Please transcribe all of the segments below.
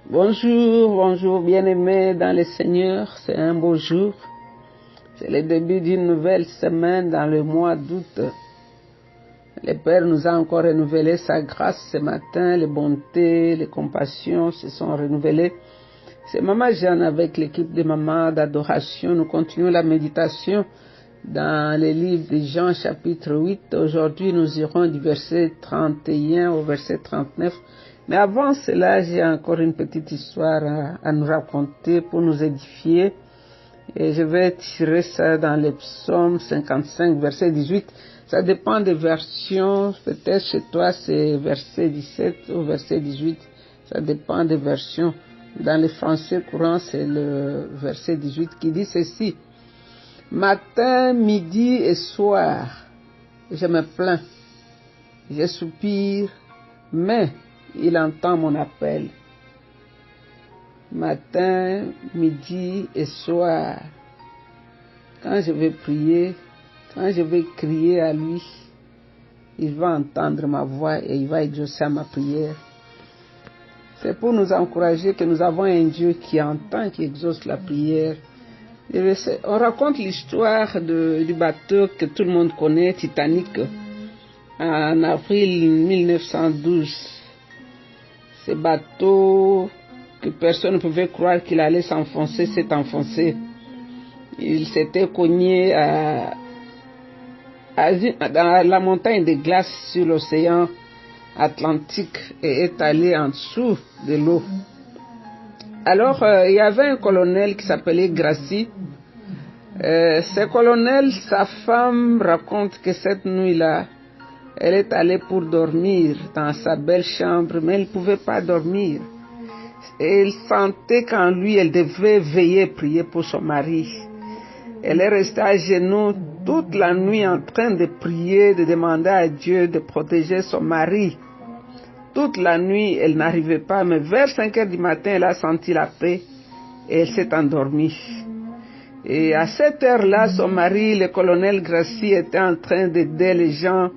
Bonjour, bonjour bien-aimés dans le Seigneur, c'est un beau jour. C'est le début d'une nouvelle semaine dans le mois d'août. Le Père nous a encore renouvelé sa grâce ce matin, les bontés, les compassions se sont renouvelées. C'est Maman Jeanne avec l'équipe de Maman d'adoration. Nous continuons la méditation dans le livre de Jean chapitre 8. Aujourd'hui, nous irons du verset 31 au verset 39. Mais avant cela, j'ai encore une petite histoire à nous raconter pour nous édifier. Et je vais tirer ça dans le psaume 55, verset 18. Ça dépend des versions. Peut-être chez toi, c'est verset 17 ou verset 18. Ça dépend des versions. Dans le français courant, c'est le verset 18 qui dit ceci. Matin, midi et soir, je me plains, je soupire, mais il entend mon appel. Matin, midi et soir, quand je vais prier, quand je vais crier à lui, il va entendre ma voix et il va exaucer à ma prière. C'est pour nous encourager que nous avons un Dieu qui entend, qui exauce la prière. On raconte l'histoire du bateau que tout le monde connaît, Titanic, en avril 1912. Ce bateau que personne ne pouvait croire qu'il allait s'enfoncer, s'est enfoncé. Il s'était cogné dans la montagne de glace sur l'océan Atlantique et est allé en dessous de l'eau. Alors, il y avait un colonel qui s'appelait Gracie. Ce colonel, sa femme raconte que cette nuit-là, elle est allée pour dormir dans sa belle chambre, mais elle ne pouvait pas dormir. Et elle sentait qu'en lui, elle devait veiller, prier pour son mari. Elle est restée à genoux toute la nuit en train de prier, de demander à Dieu de protéger son mari. Toute la nuit, elle n'arrivait pas, mais vers 5 heures du matin, elle a senti la paix et elle s'est endormie. Et à cette heure-là, son mari, le colonel Gracie, était en train d'aider les gens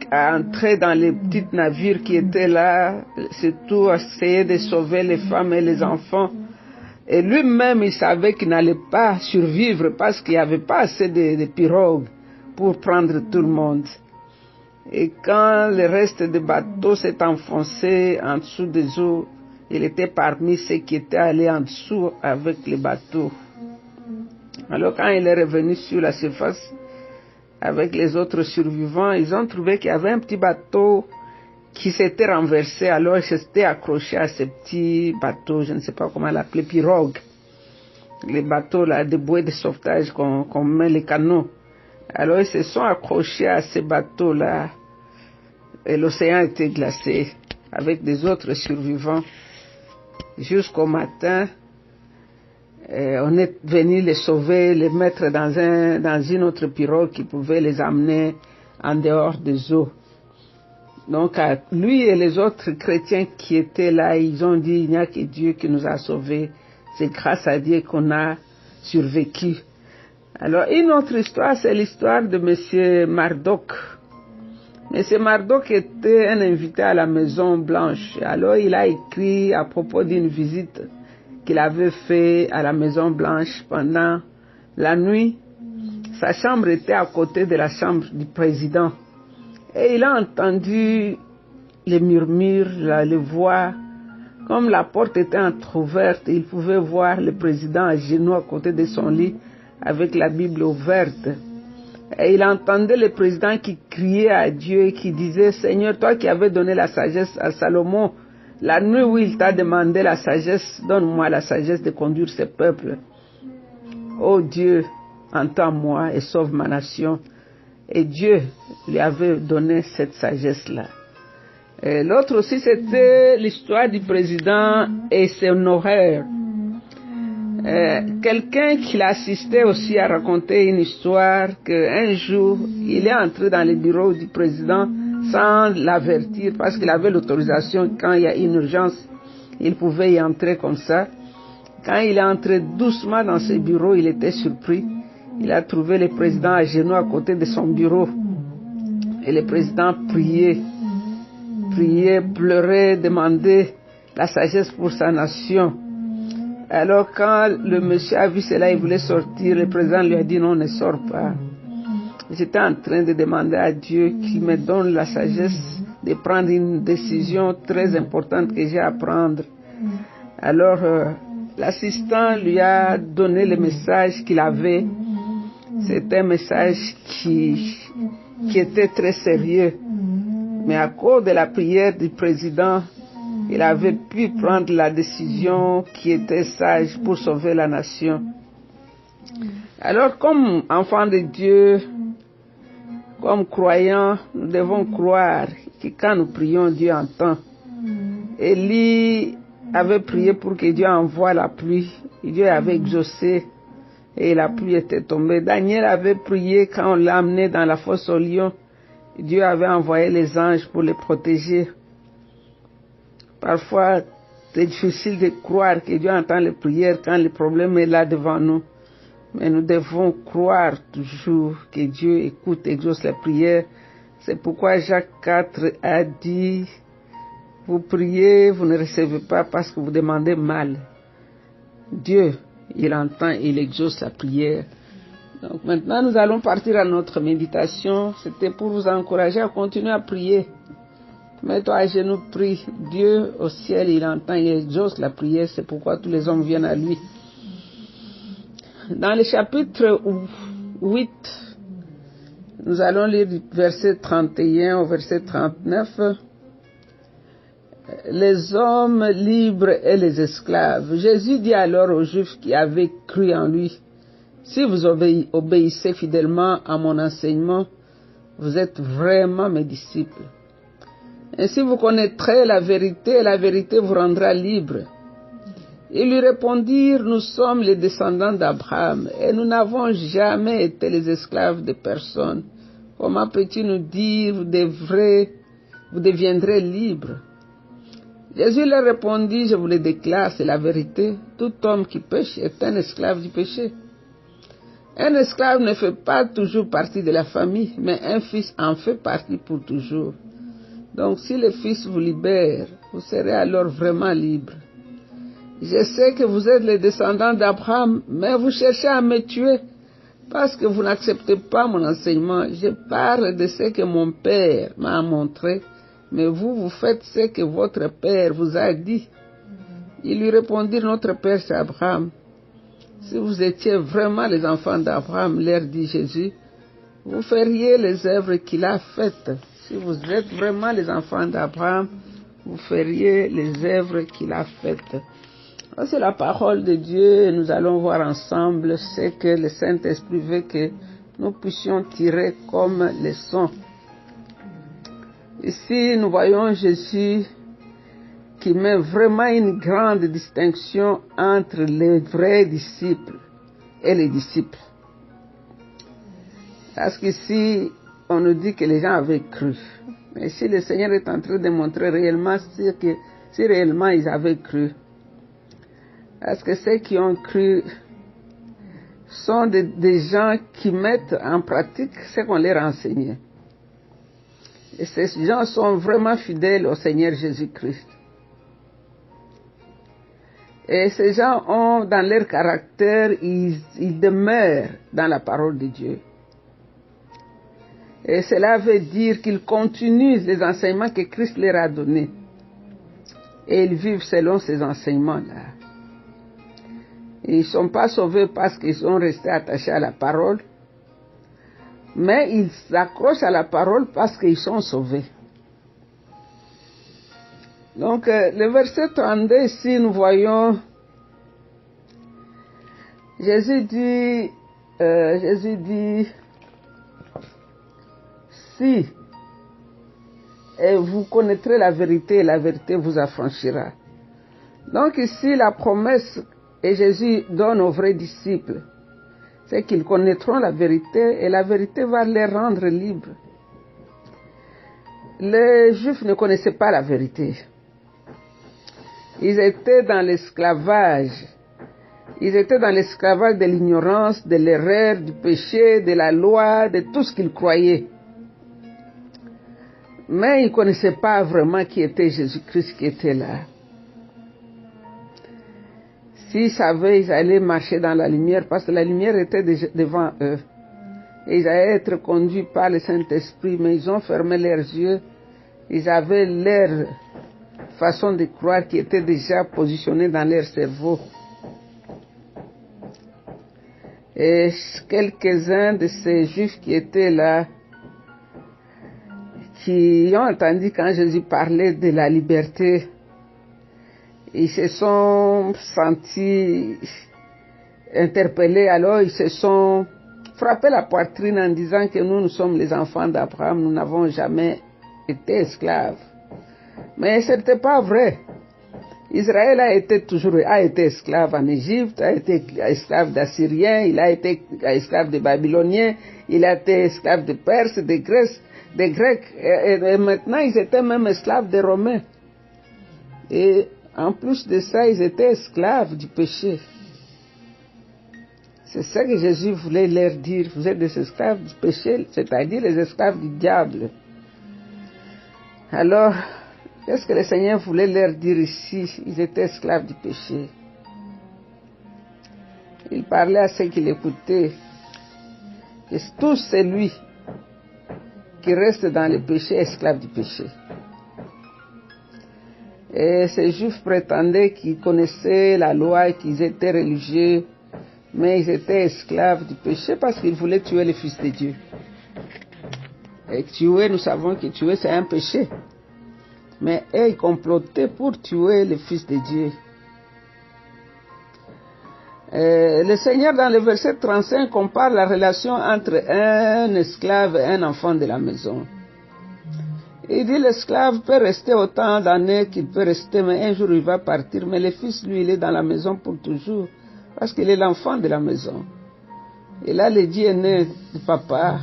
à entrer dans les petits navires qui étaient là, surtout essayer de sauver les femmes et les enfants. Et lui-même, il savait qu'il n'allait pas survivre parce qu'il n'y avait pas assez de pirogues pour prendre tout le monde. Et quand le reste des bateaux s'est enfoncé en dessous des eaux, il était parmi ceux qui étaient allés en dessous avec les bateaux. Alors quand il est revenu sur la surface avec les autres survivants, ils ont trouvé qu'il y avait un petit bateau qui s'était renversé. Alors il s'était accroché à ce petit bateau, je ne sais pas comment l'appeler, pirogue. Les bateaux là, de bouées de sauvetage qu'on met les canaux. Alors ils se sont accrochés à ces bateaux là. Et l'océan était glacé avec des autres survivants. Jusqu'au matin, on est venu les sauver, les mettre dans une autre pirogue qui pouvait les amener en dehors des eaux. Donc lui et les autres chrétiens qui étaient là, ils ont dit, il n'y a que Dieu qui nous a sauvés. C'est grâce à Dieu qu'on a survécu. Alors une autre histoire, c'est l'histoire de Monsieur Marduk. Monsieur Marduk était un invité à la Maison Blanche. Alors il a écrit à propos d'une visite qu'il avait faite à la Maison Blanche pendant la nuit. Sa chambre était à côté de la chambre du président. Et il a entendu les murmures, les voix. Comme la porte était entrouverte, il pouvait voir le président à genoux à côté de son lit avec la Bible ouverte. Et il entendait le président qui criait à Dieu et qui disait, Seigneur, toi qui avais donné la sagesse à Salomon, la nuit où il t'a demandé la sagesse, donne-moi la sagesse de conduire ce peuple. Oh Dieu, entends-moi et sauve ma nation. Et Dieu lui avait donné cette sagesse-là. L'autre aussi, c'était l'histoire du président et son horaire. Quelqu'un qui l'assistait aussi a raconté une histoire qu'un jour, il est entré dans le bureau du président sans l'avertir parce qu'il avait l'autorisation quand il y a une urgence, il pouvait y entrer comme ça. Quand il est entré doucement dans ce bureau, il était surpris. Il a trouvé le président à genoux à côté de son bureau. Et le président priait, pleurait, demandait la sagesse pour sa nation. Alors quand le monsieur a vu cela, il voulait sortir, le président lui a dit non, ne sors pas. J'étais en train de demander à Dieu qu'il me donne la sagesse de prendre une décision très importante que j'ai à prendre. Alors l'assistant lui a donné le message qu'il avait. C'était un message qui était très sérieux. Mais à cause de la prière du président, il avait pu prendre la décision qui était sage pour sauver la nation. Alors, comme enfants de Dieu, comme croyants, nous devons croire que quand nous prions, Dieu entend. Élie avait prié pour que Dieu envoie la pluie. Dieu avait exaucé et la pluie était tombée. Daniel avait prié quand on l'a amené dans la fosse aux lions. Dieu avait envoyé les anges pour les protéger. Parfois, c'est difficile de croire que Dieu entend les prières quand le problème est là devant nous. Mais nous devons croire toujours que Dieu écoute, exauce les prières. C'est pourquoi Jacques 4 a dit, vous priez, vous ne recevez pas parce que vous demandez mal. Dieu, il entend et il exauce la prière. Donc maintenant, nous allons partir à notre méditation. C'était pour vous encourager à continuer à prier. Mets-toi à genoux, prie. Dieu au ciel, il entend et exauce la prière. C'est pourquoi tous les hommes viennent à lui. Dans le chapitre 8, nous allons lire du verset 31 au verset 39. Les hommes libres et les esclaves. Jésus dit alors aux Juifs qui avaient cru en lui, si vous obéissez fidèlement à mon enseignement, vous êtes vraiment mes disciples. Ainsi vous connaîtrez la vérité et la vérité vous rendra libre. Ils lui répondirent, nous sommes les descendants d'Abraham et nous n'avons jamais été les esclaves de personne. Comment peux-tu nous dire, vous deviendrez libres? Jésus leur répondit, je vous le déclare, c'est la vérité. Tout homme qui pêche est un esclave du péché. Un esclave ne fait pas toujours partie de la famille, mais un fils en fait partie pour toujours. Donc si le Fils vous libère, vous serez alors vraiment libre. Je sais que vous êtes les descendants d'Abraham, mais vous cherchez à me tuer parce que vous n'acceptez pas mon enseignement. Je parle de ce que mon Père m'a montré, mais vous faites ce que votre Père vous a dit. Ils lui répondirent, notre Père c'est Abraham. Si vous étiez vraiment les enfants d'Abraham, leur dit Jésus, vous feriez les œuvres qu'il a faites. Si vous êtes vraiment les enfants d'Abraham, vous feriez les œuvres qu'il a faites. C'est la parole de Dieu et nous allons voir ensemble ce que le Saint-Esprit veut que nous puissions tirer comme leçon. Ici, nous voyons Jésus qui met vraiment une grande distinction entre les vrais disciples et les disciples. Parce qu'ici, on nous dit que les gens avaient cru. Mais si le Seigneur est en train de montrer réellement si réellement ils avaient cru. Parce que ceux qui ont cru sont des gens qui mettent en pratique ce qu'on leur a enseigné. Et ces gens sont vraiment fidèles au Seigneur Jésus-Christ. Et ces gens ont dans leur caractère, ils demeurent dans la parole de Dieu. Et cela veut dire qu'ils continuent les enseignements que Christ leur a donnés. Et ils vivent selon ces enseignements-là. Ils ne sont pas sauvés parce qu'ils sont restés attachés à la parole, mais ils s'accrochent à la parole parce qu'ils sont sauvés. Donc, le verset 32, ici, nous voyons, Jésus dit, si, et vous connaîtrez la vérité, et la vérité vous affranchira. Donc ici, la promesse que Jésus donne aux vrais disciples, c'est qu'ils connaîtront la vérité, et la vérité va les rendre libres. Les Juifs ne connaissaient pas la vérité. Ils étaient dans l'esclavage. Ils étaient dans l'esclavage de l'ignorance, de l'erreur, du péché, de la loi, de tout ce qu'ils croyaient. Mais ils ne connaissaient pas vraiment qui était Jésus-Christ qui était là. S'ils savaient, ils allaient marcher dans la lumière parce que la lumière était devant eux. Et ils allaient être conduits par le Saint-Esprit, mais ils ont fermé leurs yeux. Ils avaient leur façon de croire qui était déjà positionnée dans leur cerveau. Et quelques-uns de ces Juifs qui étaient là, qui ont entendu quand Jésus parlait de la liberté, ils se sont sentis interpellés, alors ils se sont frappés la poitrine en disant que nous sommes les enfants d'Abraham, nous n'avons jamais été esclaves. Mais ce n'était pas vrai. Israël a été esclave en Égypte, a été esclave d'Assyriens, il a été esclave de Babyloniens, il a été esclave de Perses, des Grecs, et maintenant ils étaient même esclaves des Romains. Et en plus de ça, ils étaient esclaves du péché. C'est ça que Jésus voulait leur dire, vous êtes des esclaves du péché, c'est-à-dire les esclaves du diable. Alors, qu'est-ce que le Seigneur voulait leur dire ici? Ils étaient esclaves du péché. Il parlait à ceux qui l'écoutaient que tout celui qui reste dans le péché est esclave du péché. Et ces Juifs prétendaient qu'ils connaissaient la loi et qu'ils étaient religieux, mais ils étaient esclaves du péché parce qu'ils voulaient tuer le Fils de Dieu. Et tuer, nous savons que tuer c'est un péché. Mais eux, ils complotaient pour tuer le Fils de Dieu. Le Seigneur, dans le verset 35, compare la relation entre un esclave et un enfant de la maison. Il dit l'esclave peut rester autant d'années qu'il peut rester, mais un jour il va partir. Mais le fils, lui, il est dans la maison pour toujours, parce qu'il est l'enfant de la maison. Il a le DNA du papa.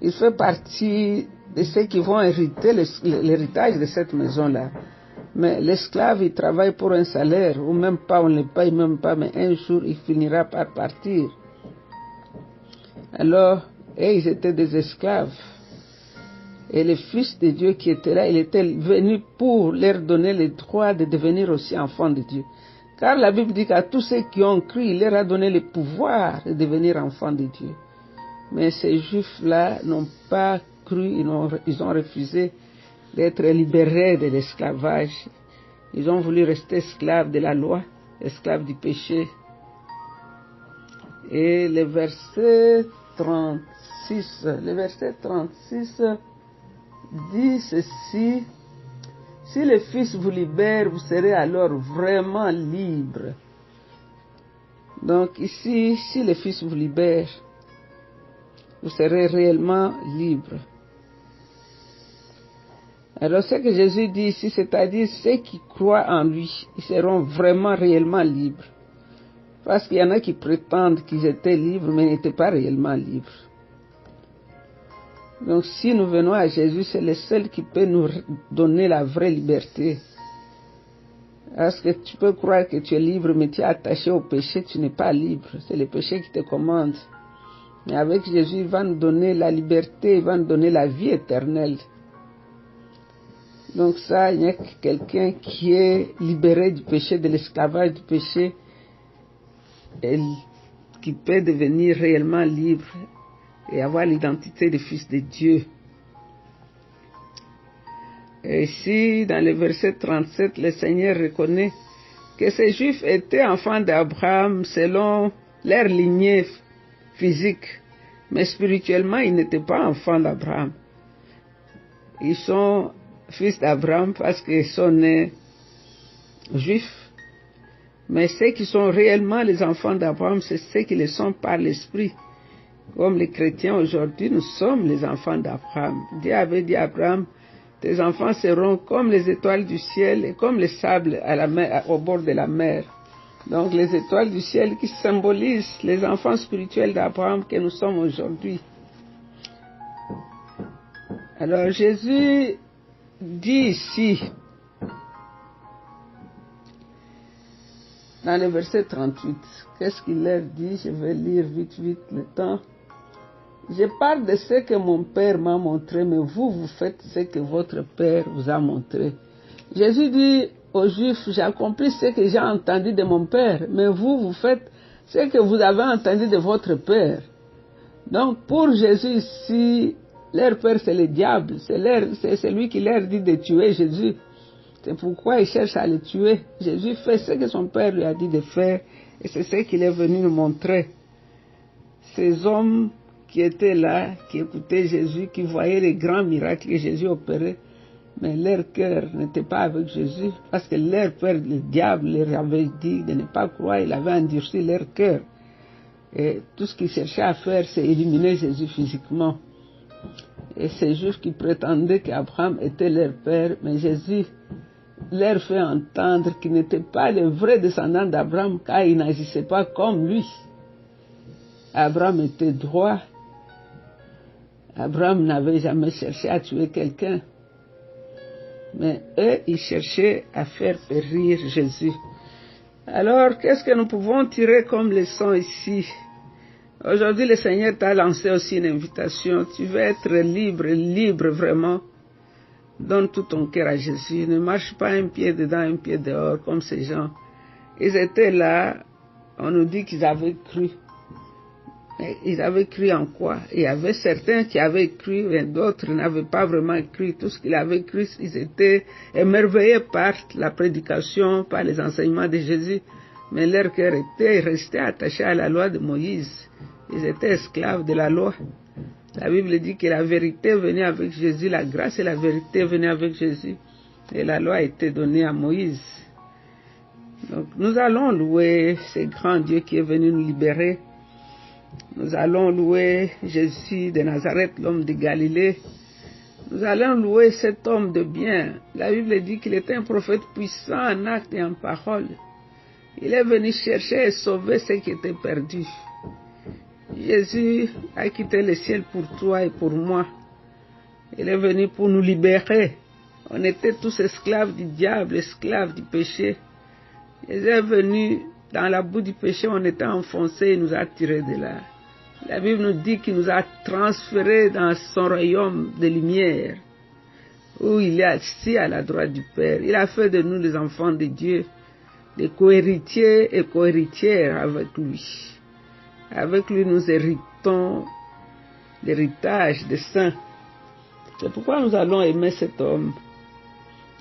Il fait partie de ceux qui vont hériter l'héritage de cette maison-là. Mais l'esclave, il travaille pour un salaire, ou même pas, on ne le paye même pas, mais un jour, il finira par partir. Alors, ils étaient des esclaves. Et le Fils de Dieu qui était là, il était venu pour leur donner le droit de devenir aussi enfants de Dieu. Car la Bible dit qu'à tous ceux qui ont cru, il leur a donné le pouvoir de devenir enfants de Dieu. Mais ces Juifs-là n'ont pas cru, ils ont refusé d'être libérés de l'esclavage. Ils ont voulu rester esclaves de la loi, esclaves du péché. Et le verset 36 dit ceci: si le Fils vous libère, vous serez alors vraiment libre. Donc ici, si le Fils vous libère, vous serez réellement libre. Alors ce que Jésus dit ici, c'est-à-dire ceux qui croient en lui, ils seront vraiment réellement libres. Parce qu'il y en a qui prétendent qu'ils étaient libres, mais n'étaient pas réellement libres. Donc si nous venons à Jésus, c'est le seul qui peut nous donner la vraie liberté. Parce que tu peux croire que tu es libre, mais tu es attaché au péché, tu n'es pas libre. C'est le péché qui te commande. Mais avec Jésus, il va nous donner la liberté, il va nous donner la vie éternelle. Donc ça, il n'y a que quelqu'un qui est libéré du péché, de l'esclavage du péché, et qui peut devenir réellement libre et avoir l'identité de fils de Dieu. Et ici, dans le verset 37, le Seigneur reconnaît que ces Juifs étaient enfants d'Abraham selon leur lignée physique, mais spirituellement, ils n'étaient pas enfants d'Abraham. Ils sont fils d'Abraham parce qu'ils sont nés juifs. Mais ceux qui sont réellement les enfants d'Abraham, c'est ceux qui le sont par l'esprit. Comme les chrétiens aujourd'hui, nous sommes les enfants d'Abraham. Dieu avait dit à Abraham, tes enfants seront comme les étoiles du ciel et comme les sables à la mer, au bord de la mer. Donc les étoiles du ciel qui symbolisent les enfants spirituels d'Abraham que nous sommes aujourd'hui. Alors Jésus dit ici, dans le verset 38, qu'est-ce qu'il leur dit? Je vais lire vite le temps. Je parle de ce que mon Père m'a montré, mais vous faites ce que votre Père vous a montré. Jésus dit, aux Juifs, j'ai accompli ce que j'ai entendu de mon Père, mais vous, vous faites ce que vous avez entendu de votre Père. Donc pour Jésus ici, leur père c'est le diable, c'est celui qui leur dit de tuer Jésus. C'est pourquoi ils cherchent à le tuer. Jésus fait ce que son Père lui a dit de faire, et c'est ce qu'il est venu nous montrer. Ces hommes qui étaient là, qui écoutaient Jésus, qui voyaient les grands miracles que Jésus opérait, mais leur cœur n'était pas avec Jésus, parce que leur père, le diable, leur avait dit de ne pas croire, il avait endurci leur cœur. Et tout ce qu'ils cherchaient à faire, c'est éliminer Jésus physiquement. Et ces Juifs qui prétendaient qu'Abraham était leur père, mais Jésus leur fait entendre qu'il n'était pas le vrai descendant d'Abraham, car il n'agissait pas comme lui. Abraham était droit. Abraham n'avait jamais cherché à tuer quelqu'un. Mais eux, ils cherchaient à faire périr Jésus. Alors, qu'est-ce que nous pouvons tirer comme leçon ici? Aujourd'hui, le Seigneur t'a lancé aussi une invitation. Tu veux être libre, libre vraiment. Donne tout ton cœur à Jésus. Ne marche pas un pied dedans, un pied dehors, comme ces gens. Ils étaient là, on nous dit qu'ils avaient cru. Mais ils avaient cru en quoi? Il y avait certains qui avaient cru, mais d'autres n'avaient pas vraiment cru. Tout ce qu'ils avaient cru, ils étaient émerveillés par la prédication, par les enseignements de Jésus. Mais leur cœur était resté attaché à la loi de Moïse. Ils étaient esclaves de la loi. La Bible dit que la vérité venait avec Jésus, la grâce et la vérité venaient avec Jésus. Et la loi a été donnée à Moïse. Donc nous allons louer ce grand Dieu qui est venu nous libérer. Nous allons louer Jésus de Nazareth, l'homme de Galilée. Nous allons louer cet homme de bien. La Bible dit qu'il était un prophète puissant en acte et en parole. Il est venu chercher et sauver ceux qui étaient perdus. Jésus a quitté le ciel pour toi et pour moi. Il est venu pour nous libérer. On était tous esclaves du diable, esclaves du péché. Jésus est venu dans la boue du péché, on était enfoncés, il nous a tirés de là. La Bible nous dit qu'il nous a transférés dans son royaume de lumière, où il est assis à la droite du Père. Il a fait de nous les enfants de Dieu, des co-héritiers et co-héritières avec lui. Avec lui, nous héritons l'héritage des saints. C'est pourquoi nous allons aimer cet homme.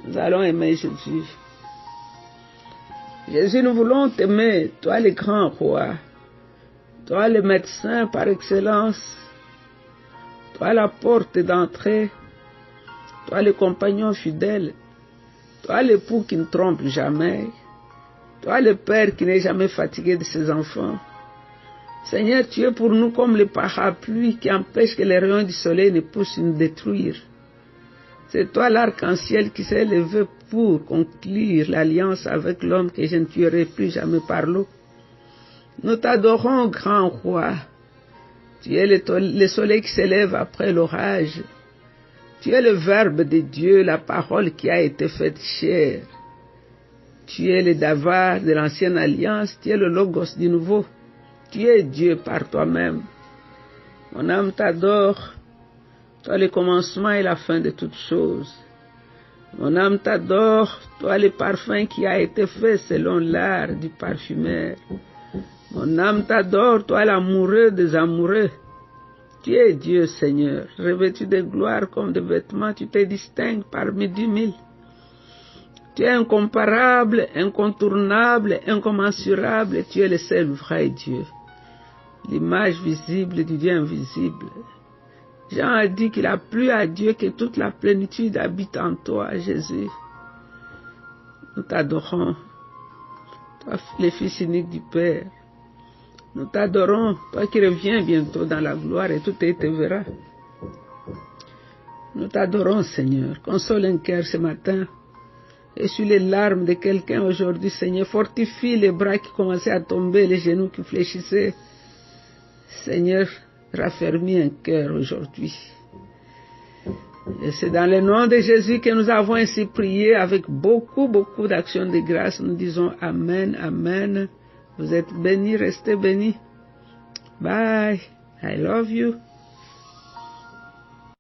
Nous allons aimer Jésus. Jésus, nous voulons t'aimer, toi le grand roi, toi le médecin par excellence, toi la porte d'entrée, toi le compagnon fidèle, toi l'époux qui ne trompe jamais, toi le père qui n'est jamais fatigué de ses enfants. Seigneur, tu es pour nous comme le parapluie qui empêche que les rayons du soleil ne puissent nous détruire. C'est toi l'arc-en-ciel qui s'est levé pour conclure l'alliance avec l'homme que je ne tuerai plus jamais par l'eau. Nous t'adorons, grand roi. Tu es le soleil qui s'élève après l'orage. Tu es le Verbe de Dieu, la parole qui a été faite chair. Tu es le Davar de l'ancienne alliance, tu es le Logos du nouveau. Tu es Dieu par toi-même. Mon âme t'adore. Toi le commencement et la fin de toutes choses. Mon âme t'adore, toi le parfum qui a été fait selon l'art du parfumeur. Mon âme t'adore, toi l'amoureux des amoureux. Tu es Dieu, Seigneur, revêtu de gloire comme de vêtements, tu te distingues parmi 10 000. Tu es incomparable, incontournable, incommensurable, tu es le seul vrai Dieu. L'image visible du Dieu invisible. Jean a dit qu'il a plu à Dieu que toute la plénitude habite en toi, Jésus. Nous t'adorons, toi le Fils unique du Père. Nous t'adorons, toi qui reviens bientôt dans la gloire et tout te verra. Nous t'adorons, Seigneur. Console un cœur ce matin. Essuie les larmes de quelqu'un aujourd'hui, Seigneur. Fortifie les bras qui commençaient à tomber, les genoux qui fléchissaient. Seigneur, raffermis un cœur aujourd'hui. Et c'est dans le nom de Jésus que nous avons ainsi prié avec beaucoup d'actions de grâce. Nous disons Amen, Amen. Vous êtes bénis, restez bénis. Bye. I love you.